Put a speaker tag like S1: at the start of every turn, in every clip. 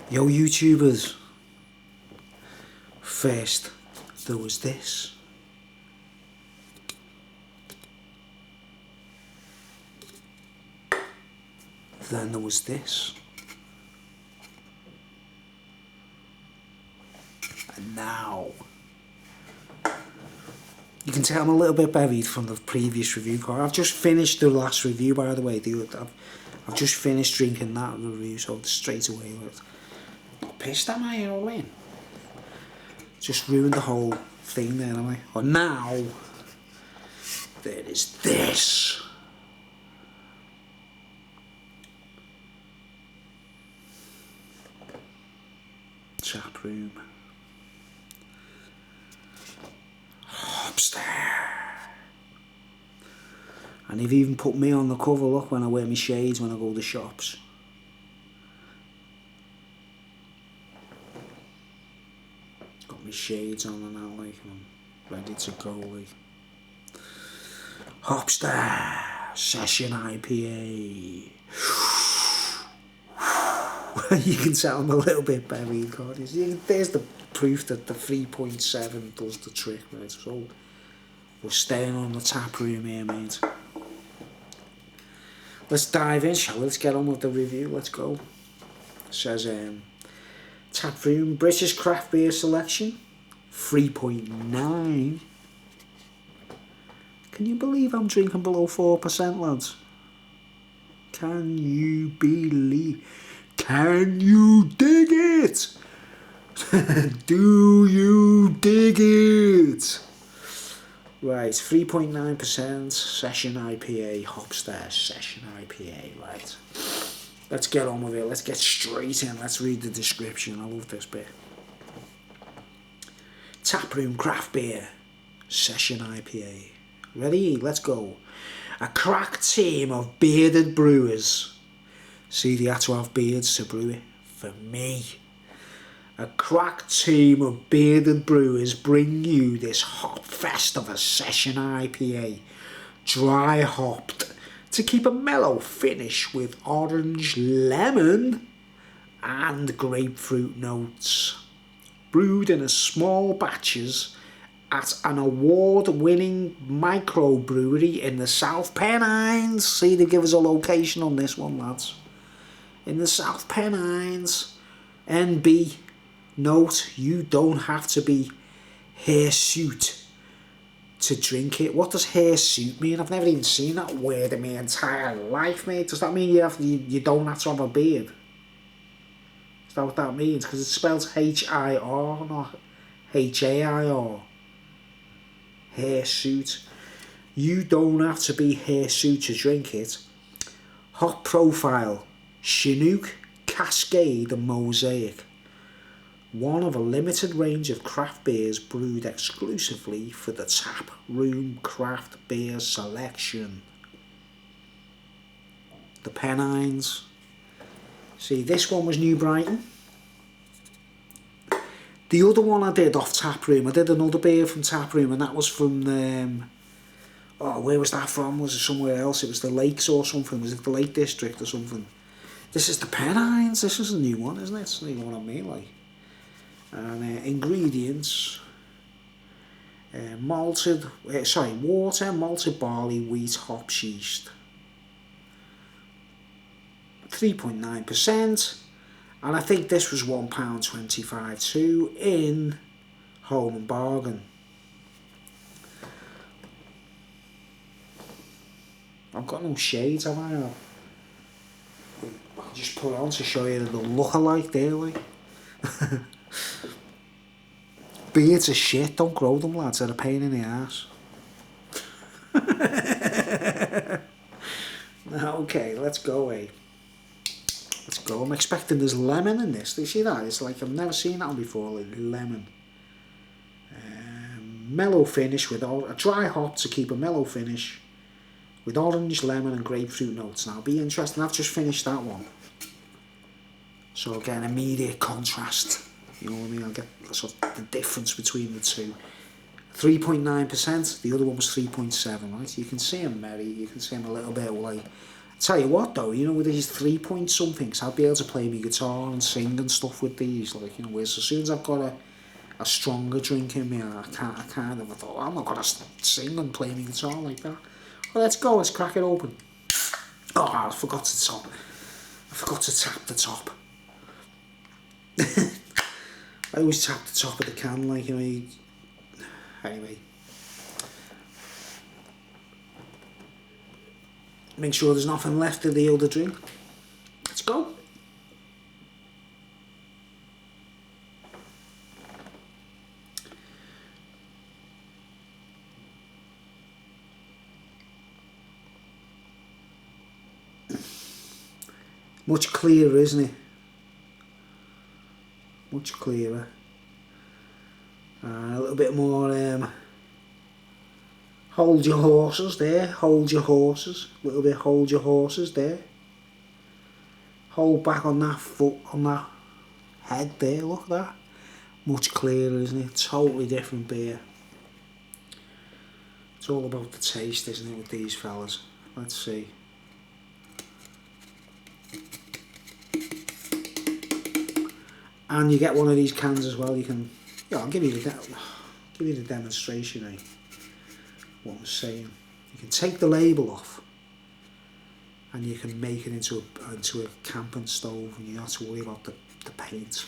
S1: Yo YouTubers, first there was this, then there was this, and now you can tell I'm a little bit buried from the previous review. I've just finished the last review, by the way. I've just finished drinking that review, so straight away not pissed am I, you know what I mean? Just ruined the whole thing there, am I? But now there is this. Taproom Hopster. And they've even put me on the cover, look, when I wear my shades when I go to shops. Got my shades on and now, like, and I'm ready to go, like. Hopster Session IPA. You can tell I'm a little bit buried, God. There's the proof that the 3.7 does the trick, right? So we're staying on the tap room here, mate. Let's dive in, shall we? Let's get on with the review. Let's go. It says Taproom British craft beer selection 3.9. Can you believe I'm drinking below 4%, lads? Can you believe? Can you dig it? Do you dig it? Right, 3.9% Session IPA, Hopster Session IPA, right. Let's get on with it, let's get straight in, let's read the description, I love this bit. Taproom Craft Beer, Session IPA. Ready? Let's go. A crack team of bearded brewers. See, they had to have beards to brew it. For me. A crack team of bearded brewers bring you this hop fest of a Session IPA. Dry hopped to keep a mellow finish with orange, lemon and grapefruit notes. Brewed in a small batches at an award-winning microbrewery in the South Pennines. See, they give us a location on this one, lads. In the South Pennines. NB. Note, you don't have to be hirsute to drink it. What does hirsute mean? I've never even seen that word in my entire life, mate. Does that mean you don't have to have a beard? Is that what that means? Because it spells H-I-R, not H-A-I-R. Hirsute. You don't have to be hirsute to drink it. Hop profile. Chinook, Cascade and Mosaic. One of a limited range of craft beers brewed exclusively for the Tap Room Craft Beer Selection. The Pennines. See, this one was New Brighton. The other one I did off Taproom, I did another beer from Taproom, and that was from where was that from? Was it somewhere else? It was the Lakes or something. Was it the Lake District or something? This is the Pennines. This is a new one, isn't it? It's a new one on me, like. And ingredients: water, malted barley, wheat, hops, yeast. 3.9%, and I think this was £1.25 too in Home and Bargain. I've got no shades, have I? I'll just put it on to show you the look-alike there, like. Beards are shit, don't grow them, lads, they're a pain in the arse. Okay, let's go, Let's go. I'm expecting there's lemon in this. Do you see that? It's like I've never seen that before, like lemon. Mellow finish with a dry hop to keep a mellow finish with orange, lemon and grapefruit notes. Now, be interesting, I've just finished that one. So again, immediate contrast. You know what I mean? I'll get sort of the difference between the two. 3.9%, the other one was 3.7, right? You can see him merry, you can see him a little bit like Tell you what though, you know, with these 3-point somethings, I'll be able to play my guitar and sing and stuff with these, like, you know, whereas as soon as I've got a stronger drink in me, I kind of thought, I'm not going to sing and play my guitar like that. Well, let's go, let's crack it open. Oh, I forgot to tap the top. I always tap the top of the can, like, you know, anyway. Make sure there's nothing left of the other drink. Let's go. Much clearer, isn't it? Much clearer. A little bit more, hold your horses there, hold your horses. A little bit hold your horses there. Hold back on that foot, on that head there, look at that. Much clearer, isn't it? Totally different beer. It's all about the taste, isn't it, with these fellas? Let's see. And you get one of these cans as well. You can, yeah, I'll give you the demonstration, eh? What I'm saying. You can take the label off, and you can make it into a camping stove, and you don't have to worry about the paint.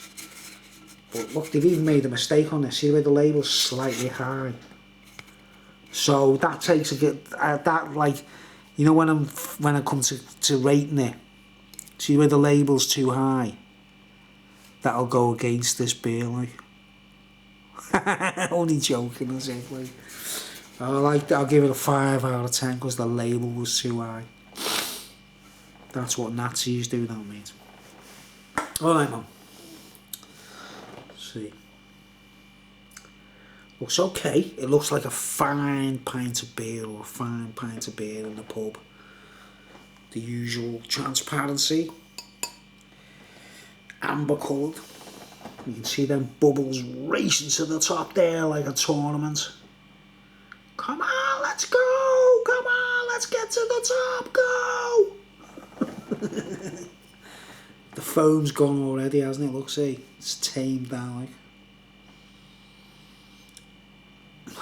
S1: But look, they've even made a mistake on this. See where the label's slightly high. So that takes that, like, you know, when I come to rating it, see where the label's too high. That'll go against this beer, like. Only joking, as if, like. I'll give it a 5 out of 10 because the label was too high. That's what Nazis do, though, mate. Alright, man. Let's see. Looks okay. It looks like a fine pint of beer, or a fine pint of beer in the pub. The usual transparency. Amber coloured. You can see them bubbles racing to the top there like a tournament. Come on, let's go! Come on, let's get to the top, go! The foam's gone already, hasn't it? Look, see, it's tamed down, like.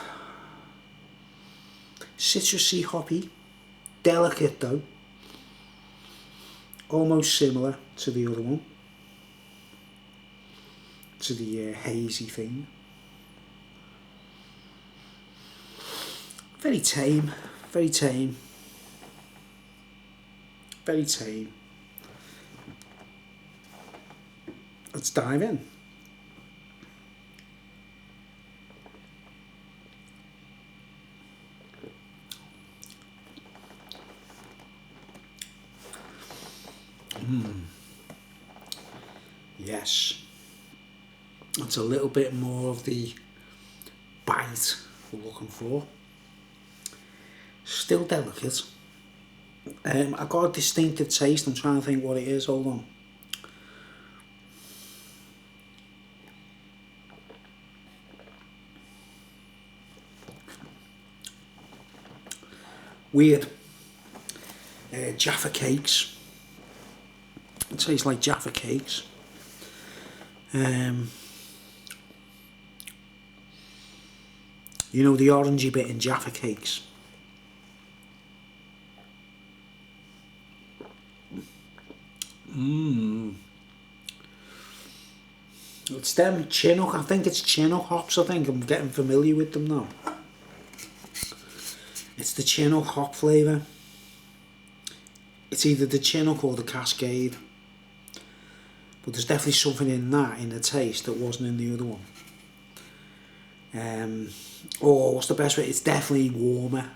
S1: Citrusy, hoppy, delicate though. Almost similar to the other one. To the hazy thing. Very tame, very tame. Very tame. Let's dive in. Yes. It's a little bit more of the bite we're looking for. Still delicate. I got a distinctive taste. I'm trying to think what it is. Hold on. Weird. Jaffa cakes. It tastes like Jaffa cakes. You know the orangey bit in Jaffa cakes. It's them Chinook. I think it's Chinook hops. I think I'm getting familiar with them now. It's the Chinook hop flavour. It's either the Chinook or the Cascade. But there's definitely something in that, in the taste, that wasn't in the other one. Or what's the best way? It's definitely warmer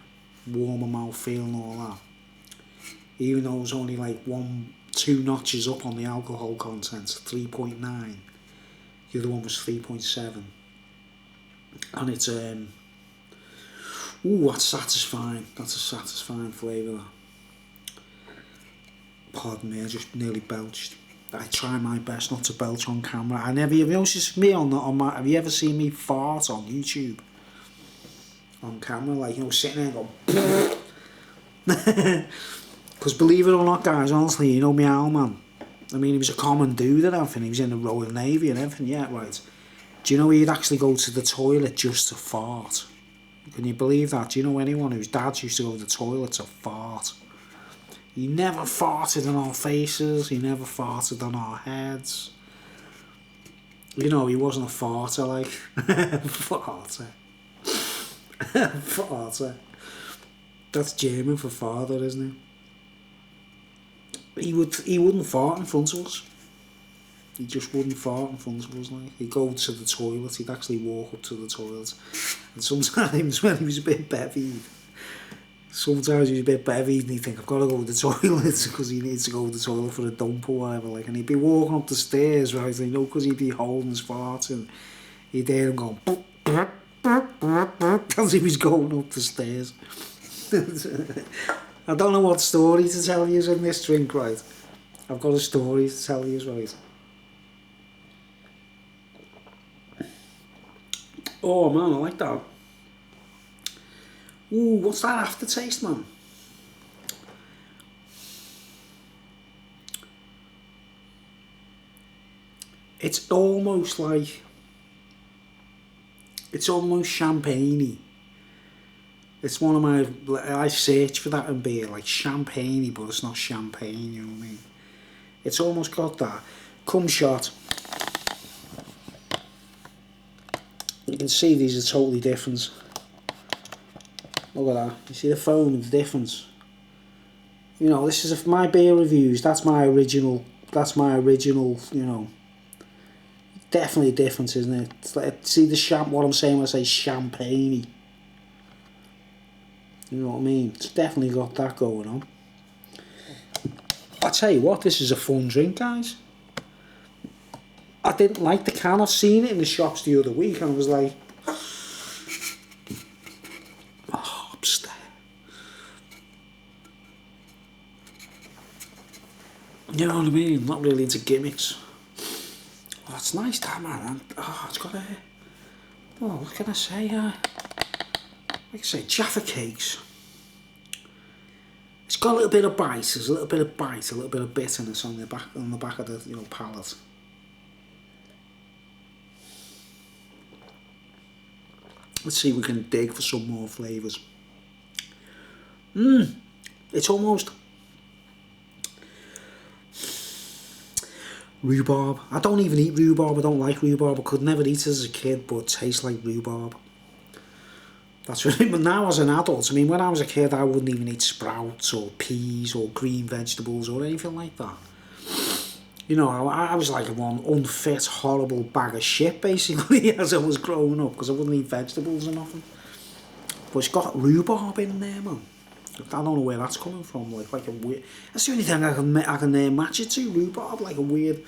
S1: mouthfeel and all that. Even though it was only like 2 notches up on the alcohol content, 3.9. The other one was 3.7. And it's ooh, that's satisfying. That's a satisfying flavour. That. Pardon me, I just nearly belched. I try my best not to belch on camera. Have you noticed me on my? Have you ever seen me fart on YouTube? On camera, like, you know, sitting there and go. Because believe it or not, guys, honestly, you know Meow Man. I mean, he was a common dude and everything. He was in the Royal Navy and everything, yeah, right. Do you know he'd actually go to the toilet just to fart? Can you believe that? Do you know anyone whose dads used to go to the toilet to fart? He never farted in our faces. He never farted on our heads. You know, he wasn't a farter, like. Farter. Farter. That's German for father, isn't it? He wouldn't fart in front of us. He just wouldn't fart in front of us. Like, he'd go to the toilet. He'd actually walk up to the toilet. And sometimes when he was a bit bevied, and he'd think, I've got to go to the toilet because he needs to go to the toilet for a dump or whatever. Like, and he'd be walking up the stairs, right? You know, because he'd be holding his fart and he'd hear him going as he was going up the stairs. I don't know what story to tell you in this drink, right? I've got a story to tell you, right? Oh man, I like that. Ooh, what's that aftertaste, man? It's almost champagne-y. It's one of my, I search for that in beer, like champagne-y, but it's not champagne, you know what I mean? It's almost got that. Cum shot. You can see these are totally different. Look at that. You see the foam, the difference. You know, this is my beer reviews. That's my original, you know. Definitely a difference, isn't it? It's like, see what I'm saying when I say champagne-y. You know what I mean? It's definitely got that going on. I tell you what, this is a fun drink, guys. I didn't like the can. I've seen it in the shops the other week and I was like, Hopster. You know what I mean? Not really into gimmicks. Oh, it's nice, that man. Oh, it's got a... Oh, what can I say? Like I say, Jaffa Cakes. It's got a little bit of bite. There's a little bit of bite, a little bit of bitterness on the back of the, you know, palate. Let's see if we can dig for some more flavours. It's almost rhubarb. I don't even eat rhubarb. I don't like rhubarb. I could never eat it as a kid, but it tastes like rhubarb. That's really, but now as an adult, I mean, when I was a kid, I wouldn't even eat sprouts or peas or green vegetables or anything like that. You know, I was like one unfit, horrible bag of shit, basically, as I was growing up, because I wouldn't eat vegetables or nothing. But it's got rhubarb in there, man. I don't know where that's coming from, like a weird... That's the only thing I can match it to, rhubarb, like a weird,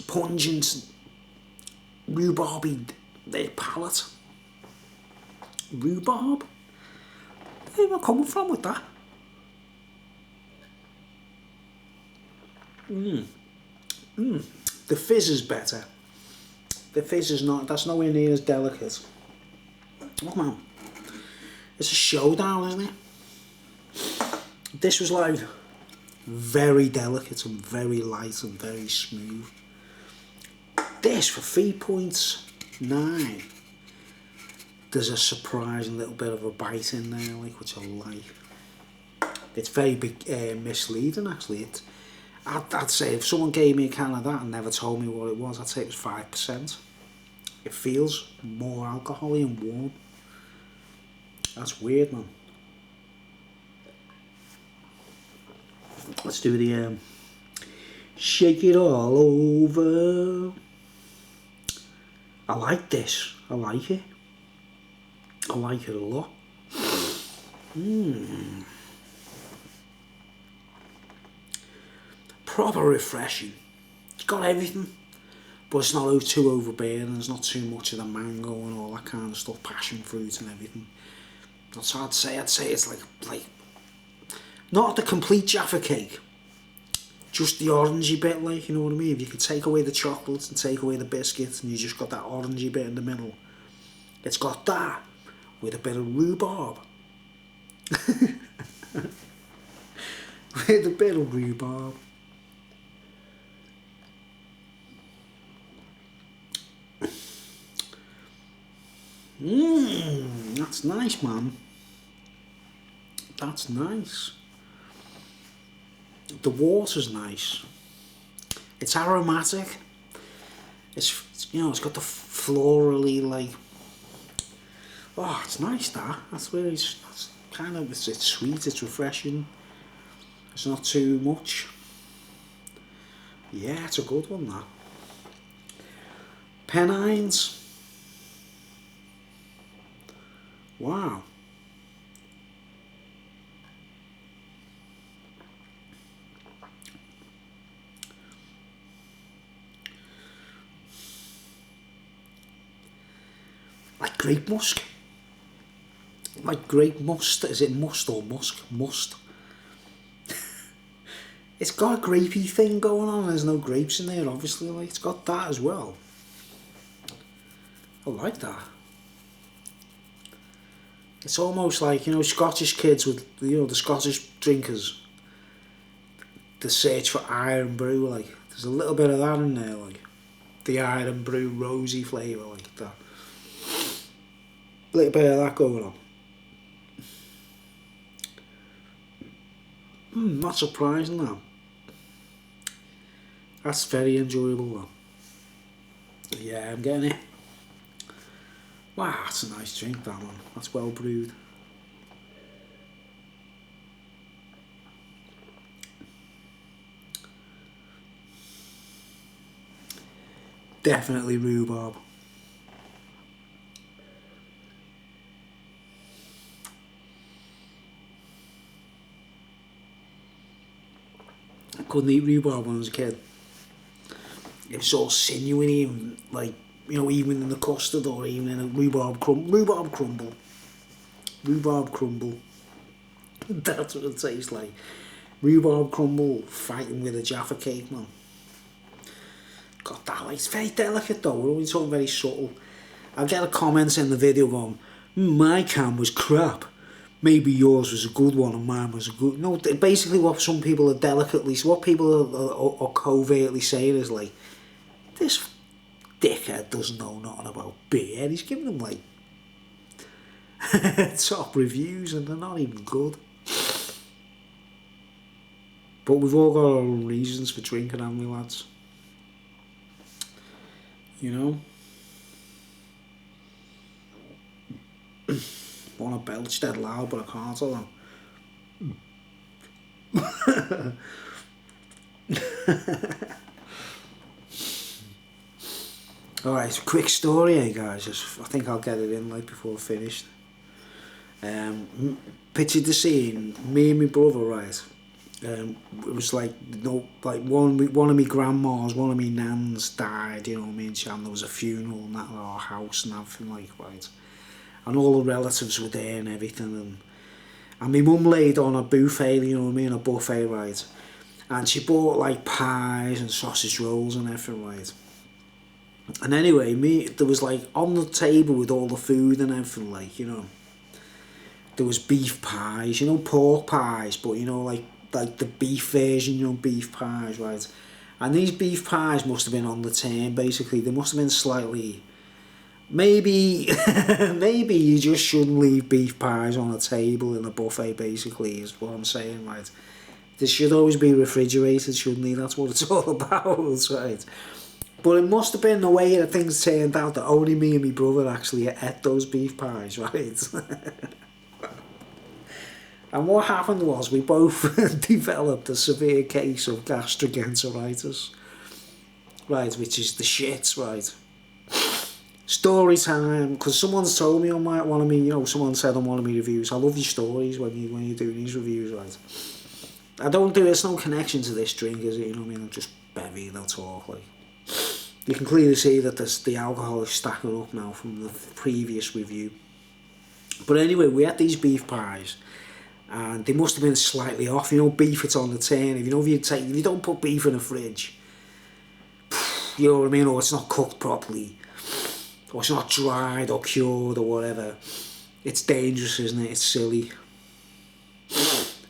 S1: pungent, rhubarby palate. Rhubarb? Where am I coming from with that? The fizz is better. The fizz is not, that's nowhere near as delicate. Oh man, it's a showdown, isn't it? This was like very delicate and very light and very smooth. This for 3.9. There's a surprising little bit of a bite in there, like, which I like. It's very misleading, actually. I'd say if someone gave me a can of that and never told me what it was, I'd say it was 5%. It feels more alcohol-y and warm. That's weird, man. Let's do the shake it all over. I like this. I like it. I like it a lot. Proper refreshing. It's got everything, but it's not too overbearing. There's not too much of the mango and all that kind of stuff, passion fruit and everything. That's what I'd say. I'd say it's like not the complete Jaffa Cake, just the orangey bit, like, you know what I mean? If you could take away the chocolate and take away the biscuits and you just got that orangey bit in the middle, it's got that with a bit of rhubarb. with a bit of rhubarb. That's nice, man. That's nice. The water's nice. It's aromatic. It's it's got the florally like. Oh, it's nice. That's where that's kind of it's sweet. It's refreshing. It's not too much. Yeah, it's a good one. That Pennines. Wow. Like grape musk. Like grape must. Is it must or musk? Must. It's got a grapey thing going on. There's no grapes in there, obviously. Like it's got that as well. I like that. It's almost like, Scottish kids with, the Scottish drinkers. The search for iron brew, like, there's a little bit of that in there, like. The iron brew rosy flavour, like that. A little bit of that going on. Not surprising, that. That's very enjoyable, though. Yeah, I'm getting it. Wow, that's a nice drink, that one. That's well brewed. Definitely rhubarb. I couldn't eat rhubarb when I was a kid. It was all sinewy and like, even in the custard or even in a rhubarb crumble. That's what it tastes like. Rhubarb crumble fighting with a Jaffa cake, man. Got that, like, it's very delicate though, we're only talking very subtle. I'll get a comment in the video going, my can was crap. Maybe yours was a good one and mine was a good... No, basically what some people are delicately... What people are covertly saying is like, this dickhead doesn't know nothing about beer. He's giving them like top reviews and they're not even good. But we've all got our own reasons for drinking, haven't we, lads? Want to belch dead loud, but I can't, hold on. Alright, quick story, guys. I think I'll get it in like before we're finished. Pictured the scene, me and my brother, right? It was like, one of my grandmas, one of my nans died, and there was a funeral and that at our house and everything, like, right? And all the relatives were there and everything, and my mum laid on a buffet, a buffet, right? And she bought like pies and sausage rolls and everything, right? And anyway, there was like on the table with all the food and everything, like, there was beef pies, pork pies, but like the beef version, beef pies, right? And these beef pies must have been on the tin, basically. They must have been slightly... Maybe you just shouldn't leave beef pies on a table in a buffet, basically, is what I'm saying, right? They should always be refrigerated, shouldn't they? That's what it's all about, right? But it must have been the way that things turned out that only me and my brother actually ate those beef pies, right? And what happened was we both developed a severe case of gastroenteritis, right, which is the shits, right? Story time, because someone's told me on one of me, someone said on one of my reviews, I love your stories when you're doing these reviews, right? I don't do, there's no connection to this drink, is it? I'm just bevy, that's all, like. You can clearly see that the alcohol is stacking up now from the previous review. But anyway, we had these beef pies, and they must have been slightly off. Beef, it's on the tin. If you don't put beef in the fridge, you know what I mean, or it's not cooked properly, or it's not dried or cured or whatever, it's dangerous, isn't it? It's silly.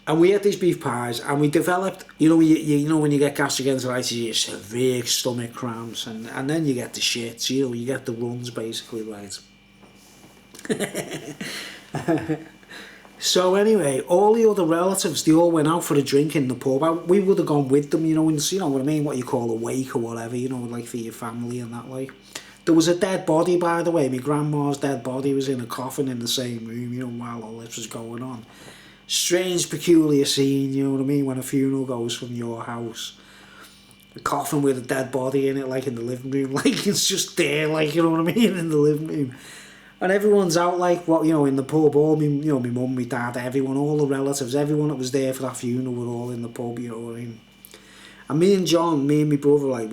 S1: And we had these beef pies, and we developed, you know, you know when you get gastroenteritis, you get severe stomach cramps, and then you get the shits, you know, you get the runs basically, right? So anyway, all the other relatives, they all went out for a drink in the pub. We would have gone with them, you know, and you know what I mean, what you call a wake or whatever, you know, like for your family and that, like. There was a dead body, by the way. My grandma's dead body was in a coffin in the same room, you know, while all this was going on. Strange, peculiar scene, you know what I mean, when a funeral goes from your house. A coffin with a dead body in it, like in the living room, like it's just there, like, you know what I mean, in the living room. And everyone's out, like, what, you know, in the pub, all me, you know, my mum, my dad, everyone, all the relatives, everyone that was there for that funeral were all in the pub, you know what I mean. And me and John, me and my brother, like,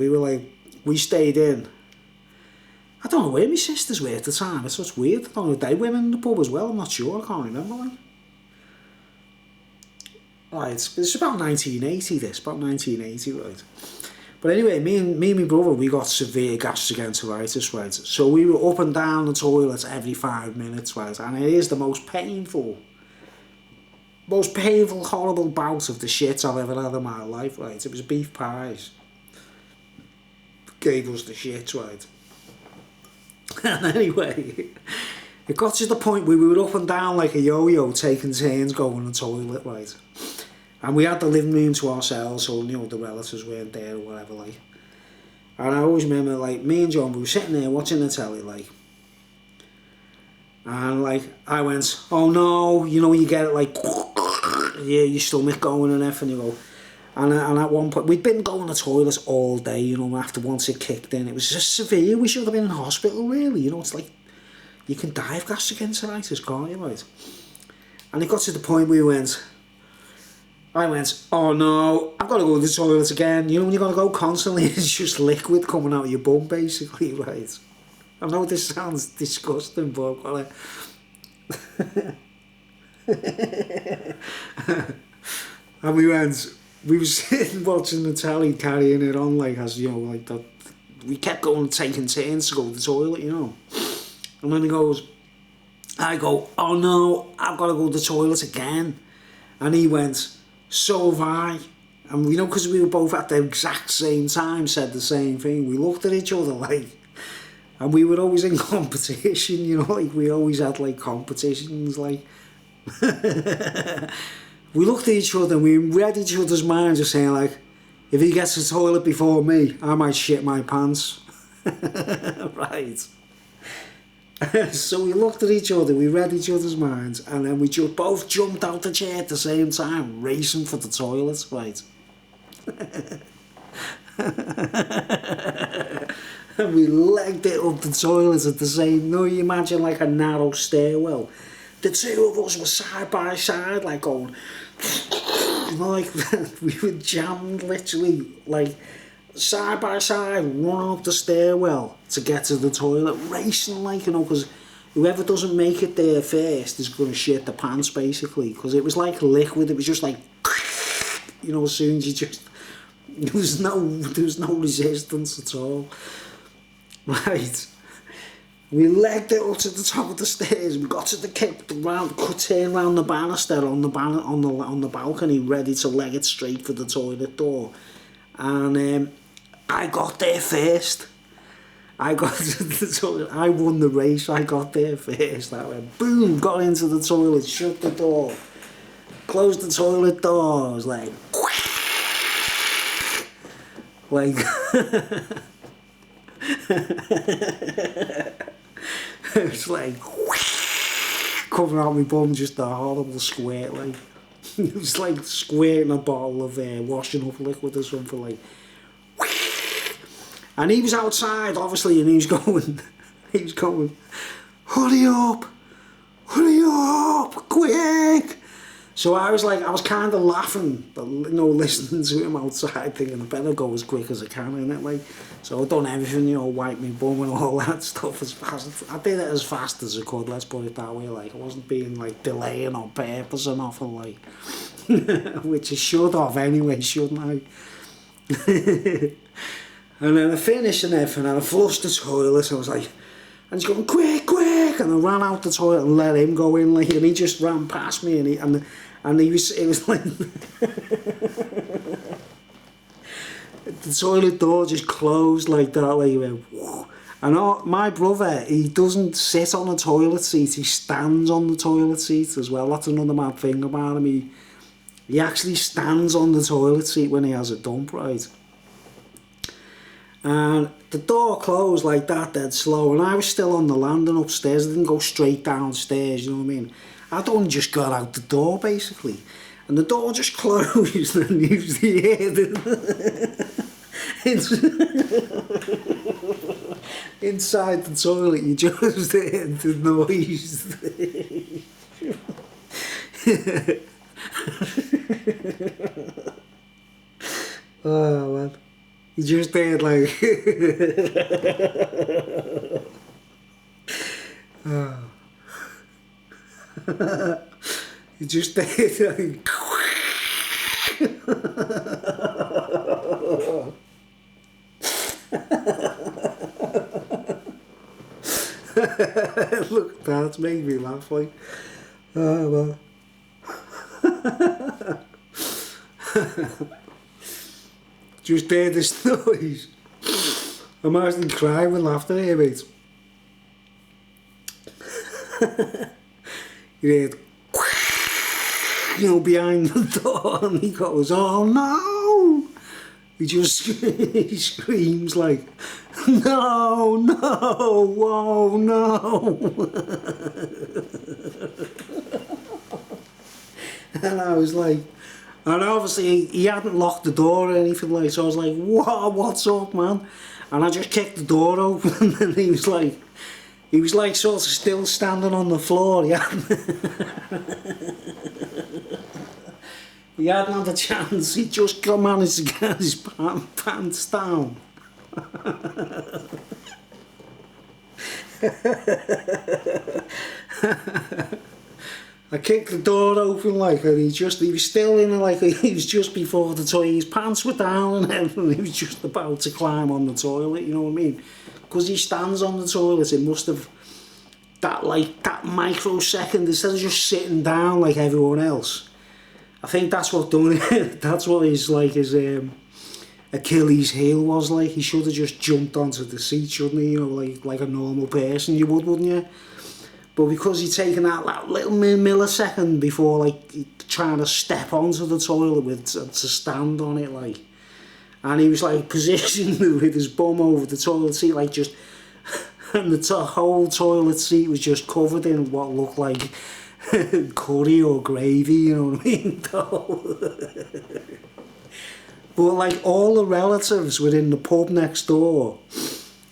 S1: we stayed in. I don't know where my sisters were at the time, it's such weird. I don't know if they went in the pub as well, I'm not sure, I can't remember, like. Right, it's about 1980, about 1980, right. But anyway, me and my brother, we got severe gastroenteritis, right. So we were up and down the toilet every 5 minutes, right. And it is the most painful, horrible bout of the shit I've ever had in my life, right. It was beef pies. Gave us the shit, right. And anyway, it got to the point where we were up and down like a yo-yo, taking turns going to the toilet, right. And we had the living room to ourselves, so, you know, the relatives weren't there or whatever, like. And I always remember, like, me and John, we were sitting there watching the telly, like. And, like, I went, oh no, you know, you get it, like, yeah, your stomach going and everything, you go. And at one point, we'd been going to toilets all day, you know, after once it kicked in. It was just severe, we should have been in hospital, really, you know, it's like, you can die of gastroenteritis, can't you, right? And it got to the point where I went, oh no, I've got to go to the toilet again. You know when you've got to go constantly, it's just liquid coming out of your bum, basically, right? I know this sounds disgusting, but I've got to... And we were sitting watching the telly, carrying it on, like, as, you know, like that. We kept going, taking turns to go to the toilet, you know. And then I go, oh no, I've got to go to the toilet again. And he went, so have I. And you know, because we were both at the exact same time, said the same thing. We looked at each other like, and we were always in competition, you know, like we always had like competitions, like. We looked at each other and we read each other's minds of saying like, if he gets to the toilet before me, I might shit my pants. Right. So we looked at each other, we read each other's minds, and then we both jumped out the chair at the same time, racing for the toilet, right? And we legged it up the toilet at the same, no, you imagine like a narrow stairwell. The two of us were side by side, like going, you know, like we were jammed literally, like, side by side, running up the stairwell to get to the toilet, racing, like, you know, because whoever doesn't make it there first is going to shit the pants, basically, because it was like liquid, it was just like, you know, as soon as you just, there was no resistance at all, right. We legged it up to the top of the stairs. We got to the turn round the banister on the balcony, ready to leg it straight for the toilet door. And I got there first. I got to the toilet. I won the race. I got there first. I went boom, got into the toilet, shut the door, closed the toilet door. I was like, it's like coming out my bum, just a horrible squirt, like. It was like squirting a bottle of washing up liquid or something, like. And he was outside, obviously, and he was going, hurry up, quick. So I was kind of laughing, but, you know, listening to him outside, thinking I better go as quick as I can, innit, like. So I've done everything, you know, wipe my bum and all that stuff as fast. I did it as fast as I could, let's put it that way, like. I wasn't being, like, delaying on purpose or nothing, like. Which I should have anyway, shouldn't I? And then I finished and everything, and I flushed the toilet, I was like, and he's going, quick, and I ran out the toilet and let him go in, like, and he just ran past me, and And it was like the toilet door just closed like that, like it went whoo. And my brother, he doesn't sit on a toilet seat, he stands on the toilet seat as well. That's another mad thing about him. He actually stands on the toilet seat when he has a dump, right? And the door closed like that, dead slow, and I was still on the landing upstairs. I didn't go straight downstairs, you know what I mean? I'd only just got out the door, basically. And the door just closed, and you heard it. Inside the toilet, you just heard the noise. Oh, man. You just heard like... Oh. You just heard like... Look, that's made me laugh like... Oh, well. Just heard this noise. I'm actually crying with laughter here, mate. You heard, you know, behind the door, and he goes, "Oh no!" He just he screams like, "No, no, whoa, no!" And I was like. And obviously he hadn't locked the door or anything like, so I was like, "Whoa, what's up, man?" And I just kicked the door open, and he was like sort of still standing on the floor. He hadn't had a chance. He just managed to get his pants down. I kicked the door open like, and he was still in like, he was just before the toilet, his pants were down and everything, he was just about to climb on the toilet, you know what I mean? Because he stands on the toilet, it must have, that microsecond, instead of just sitting down like everyone else, I think that's what done it, that's what his Achilles heel was like. He should have just jumped onto the seat, shouldn't he, you know, like a normal person you would, wouldn't you? But because he'd taken that little millisecond before, like, trying to step onto the toilet to stand on it, like, and he was, like, positioned with his bum over the toilet seat, like, just, and the whole toilet seat was just covered in what looked like curry or gravy, you know what I mean? But, like, all the relatives were in the pub next door.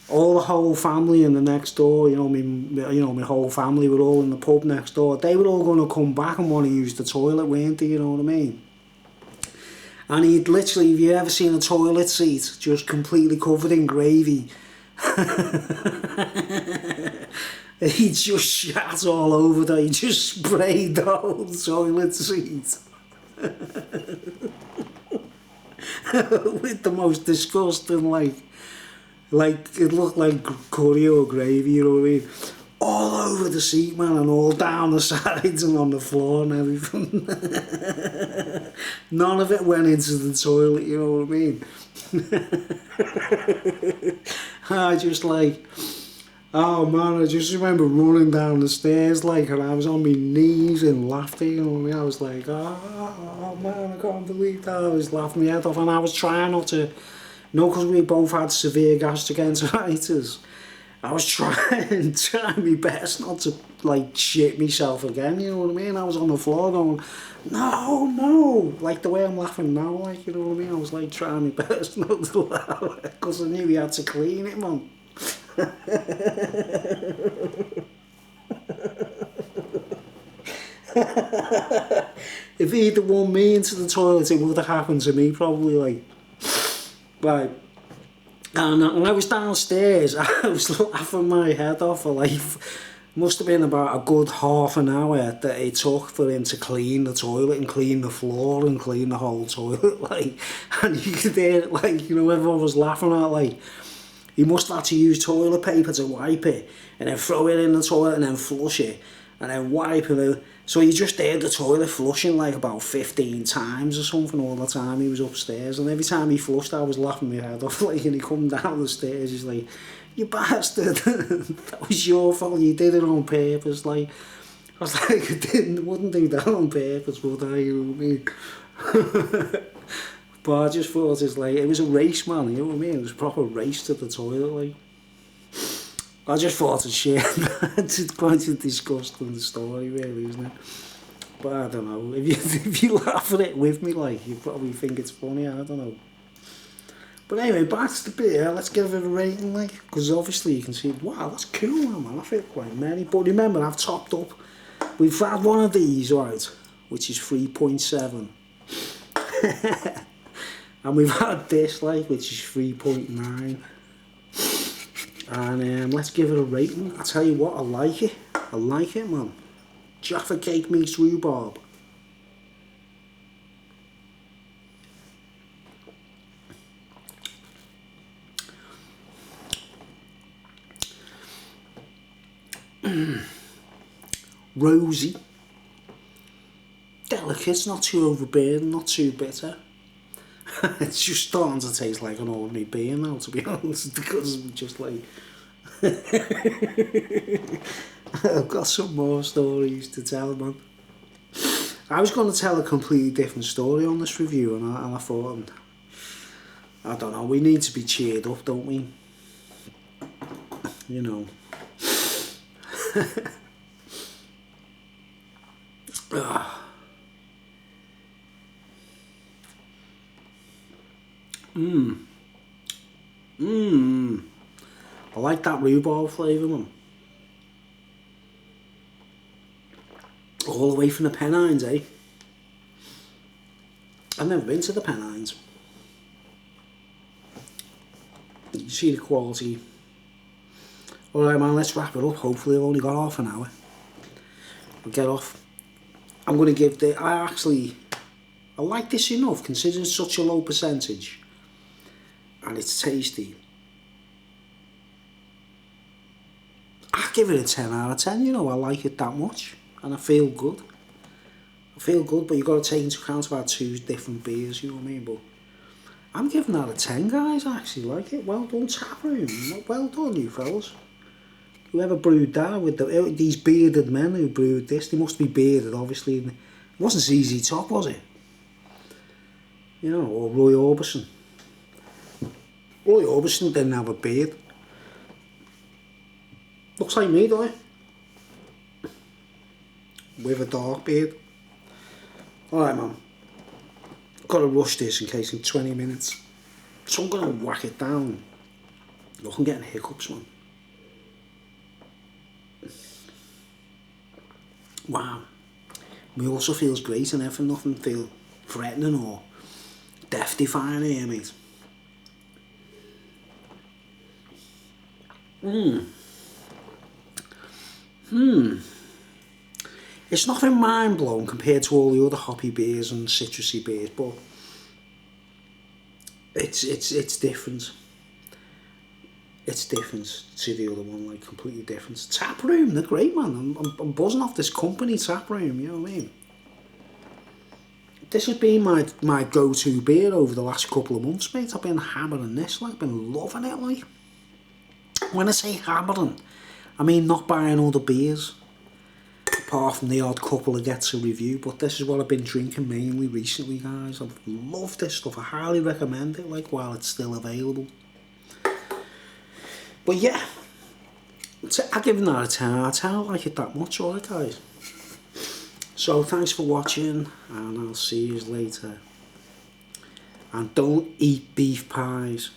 S1: All the whole family in the next door, my whole family were all in the pub next door. They were all going to come back and want to use the toilet, weren't they, you know what I mean? And he'd literally, have you ever seen a toilet seat just completely covered in gravy? He just shat all over there, he just sprayed the whole toilet seat. With the most disgusting, like it looked like curry or gravy, you know what I mean? All over the seat, man, and all down the sides and on the floor and everything. None of it went into the toilet, you know what I mean? I just like, oh man, I just remember running down the stairs like, and I was on my knees in laughter, you know what I mean? I was like, oh man, I can't believe that. I was laughing my head off, and I was trying not to. No, because we both had severe gastric enteritis. I was trying my best not to, like, shit myself again, you know what I mean? I was on the floor going, no, like the way I'm laughing now, like, you know what I mean? I was, like, trying my best not to laugh, because I knew we had to clean it, man. If he'd have won me into the toilet, it would have happened to me, probably, like. Right, and when I was downstairs, I was laughing my head off for like, must have been about a good half an hour that it took for him to clean the toilet and clean the floor and clean the whole toilet, like, and you could hear it, like, you know, everyone was laughing at, like, he must have had to use toilet paper to wipe it, and then throw it in the toilet and then flush it, and then wiping it. So you just heard the toilet flushing like about 15 times or something all the time he was upstairs, and every time he flushed I was laughing my head off, like, and he come down the stairs, he's like, you bastard, that was your fault, you did it on purpose, like. I was like, wouldn't do that on purpose, would I, you know what I mean? But I just thought, it's like, it was a race, man, you know what I mean? It was a proper race to the toilet, like. I just thought it's shit. It's quite a disgusting story, really, isn't it? But I don't know. If you laugh at it with me, like, you probably think it's funny. I don't know. But anyway, back to the beer. Let's give it a rating, like, because obviously you can see, wow, that's cool, man. I feel quite merry. But remember, I've topped up. We've had one of these, right, which is 3.7. And we've had this, like, which is 3.9. And let's give it a rating. I tell you what, I like it. I like it, man. Jaffa cake meets rhubarb. Rosy. Delicate, not too overbearing, not too bitter. It's just starting to taste like an ordinary beer now, to be honest, because I'm just like... I've got some more stories to tell, man. I was going to tell a completely different story on this review, and I thought, I don't know, we need to be cheered up, don't we? You know. I like that rhubarb flavour, man. All the way from the Pennines, eh? I've never been to the Pennines. You see the quality. Alright, man, let's wrap it up. Hopefully I've only got half an hour. We'll get off. I'm going to give the... I like this enough, considering such a low percentage. And it's tasty. I give it a 10 out of 10, you know, I like it that much. And I feel good. I feel good, but you've got to take into account about 2 different beers, you know what I mean? But I'm giving that a 10, guys. I actually like it. Well done, Taproom. Well done, you fellas. Whoever brewed that with these bearded men who brewed this, they must be bearded, obviously. It wasn't ZZ Top, was it? You know, or Roy Orbison. Roy Orbison didn't have a beard. Looks like me, doesn't it? With a dark beard. Alright, man. Got to rush this in case in 20 minutes. So I'm going to whack it down. Look, I'm getting hiccups, man. Wow. Me also feels great and everything. Nothing feel threatening or death-defying here, mate. It's nothing mind-blowing compared to all the other hoppy beers and citrusy beers, but it's different. It's different to the other one, like completely different. Taproom, they're great, man. I'm buzzing off this company, Taproom, you know what I mean? This has been my go-to beer over the last couple of months, mate. I've been hammering this, like, I've been loving it, like. When I say hammering, I mean not buying other beers, apart from the odd couple I get to review, but this is what I've been drinking mainly recently, guys. I love this stuff. I highly recommend it, like, while it's still available. But yeah, I'm giving that a 10 out of 10. I like it that much, alright, guys. So thanks for watching, and I'll see you later. And don't eat beef pies.